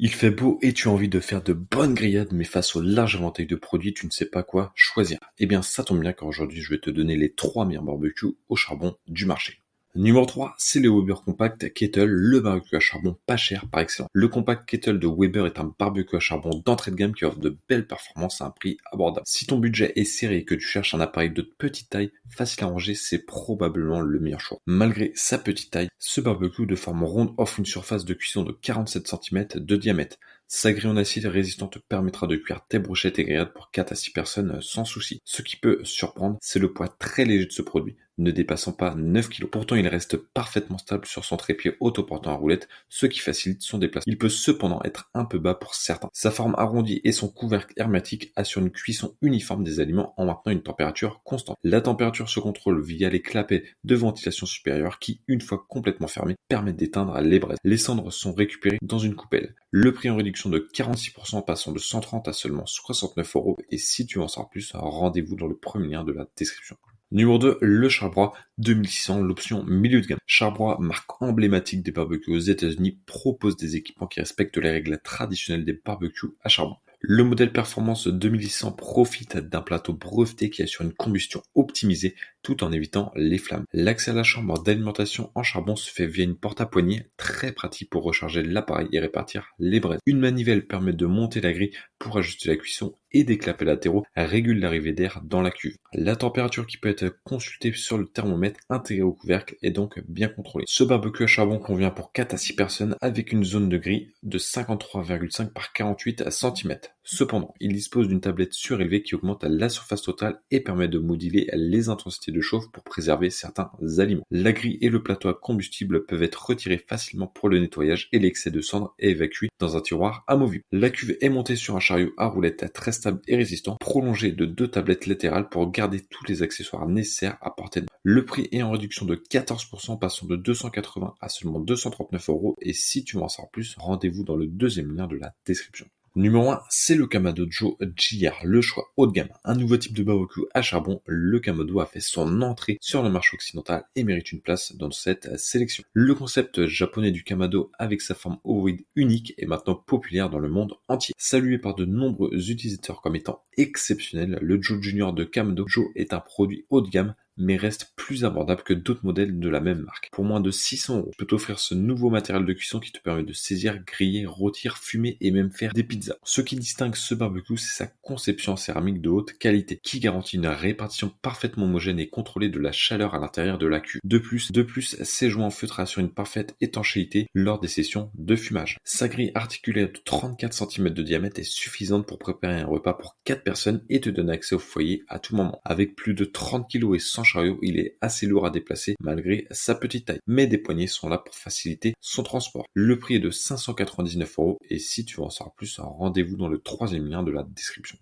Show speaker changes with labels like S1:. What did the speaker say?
S1: Il fait beau et tu as envie de faire de bonnes grillades, mais face au large éventail de produits, tu ne sais pas quoi choisir. Eh bien, ça tombe bien car aujourd'hui, je vais te donner les 3 meilleurs barbecues au charbon du marché. Numéro 3, c'est le Weber Compact Kettle, le barbecue à charbon pas cher par excellence. Le Compact Kettle de Weber est un barbecue à charbon d'entrée de gamme qui offre de belles performances à un prix abordable. Si ton budget est serré et que tu cherches un appareil de petite taille, facile à ranger, c'est probablement le meilleur choix. Malgré sa petite taille, ce barbecue de forme ronde offre une surface de cuisson de 47 cm de diamètre. Sa grille en acier résistant te permettra de cuire tes brochettes et grillades pour 4 à 6 personnes sans souci. Ce qui peut surprendre, c'est le poids très léger de ce produit, ne dépassant pas 9 kg. Pourtant, il reste parfaitement stable sur son trépied autoportant à roulette, ce qui facilite son déplacement. Il peut cependant être un peu bas pour certains. Sa forme arrondie et son couvercle hermétique assurent une cuisson uniforme des aliments en maintenant une température constante. La température se contrôle via les clapets de ventilation supérieure qui, une fois complètement fermés, permettent d'éteindre les braises. Les cendres sont récupérées dans une coupelle. Le prix en réduction de 46% passant de 130 à seulement 69 €. Et si tu veux en savoir plus, rendez-vous dans le premier lien de la description. Numéro 2, le Charbroil 2600, l'option milieu de gamme. Charbroil, marque emblématique des barbecues aux États-Unis, propose des équipements qui respectent les règles traditionnelles des barbecues à charbon. Le modèle Performance 2600 profite d'un plateau breveté qui assure une combustion optimisée tout en évitant les flammes. L'accès à la chambre d'alimentation en charbon se fait via une porte à poignée, très pratique pour recharger l'appareil et répartir les braises. Une manivelle permet de monter la grille pour ajuster la cuisson et des clapets latéraux régulent l'arrivée d'air dans la cuve. La température qui peut être consultée sur le thermomètre intégré au couvercle est donc bien contrôlée. Ce barbecue à charbon convient pour 4 à 6 personnes avec une zone de grille de 53,5 par 48 cm. Cependant, il dispose d'une tablette surélevée qui augmente la surface totale et permet de moduler les intensités de chauffe pour préserver certains aliments. La grille et le plateau à combustible peuvent être retirés facilement pour le nettoyage et l'excès de cendre est évacué dans un tiroir amovible. La cuve est montée sur un chariot à roulette très stable et résistant, prolongé de 2 tablettes latérales pour garder tous les accessoires nécessaires à portée de main. Le prix est en réduction de 14%, passant de 280 à seulement 239 €. Et si tu veux en savoir plus, rendez-vous dans le deuxième lien de la description. Numéro 1, c'est le Kamado Joe JR, le choix haut de gamme. Un nouveau type de barbecue à charbon, le Kamado a fait son entrée sur le marché occidental et mérite une place dans cette sélection. Le concept japonais du Kamado avec sa forme ovoïde unique est maintenant populaire dans le monde entier. Salué par de nombreux utilisateurs comme étant exceptionnel, le Joe Junior de Kamado Joe est un produit haut de gamme mais reste plus abordable que d'autres modèles de la même marque. Pour moins de 600 €, tu peux t'offrir ce nouveau matériel de cuisson qui te permet de saisir, griller, rôtir, fumer et même faire des pizzas. Ce qui distingue ce barbecue, c'est sa conception en céramique de haute qualité, qui garantit une répartition parfaitement homogène et contrôlée de la chaleur à l'intérieur de la cuve. De plus, ses joints en feutre assurent une parfaite étanchéité lors des sessions de fumage. Sa grille articulaire de 34 cm de diamètre est suffisante pour préparer un repas pour 4 personnes et te donne accès au foyer à tout moment. Avec plus de 30 kg et 100 chariot, il est assez lourd à déplacer malgré sa petite taille, mais des poignées sont là pour faciliter son transport. Le prix est de 599 € et si tu veux en savoir plus, rendez-vous dans le troisième lien de la description.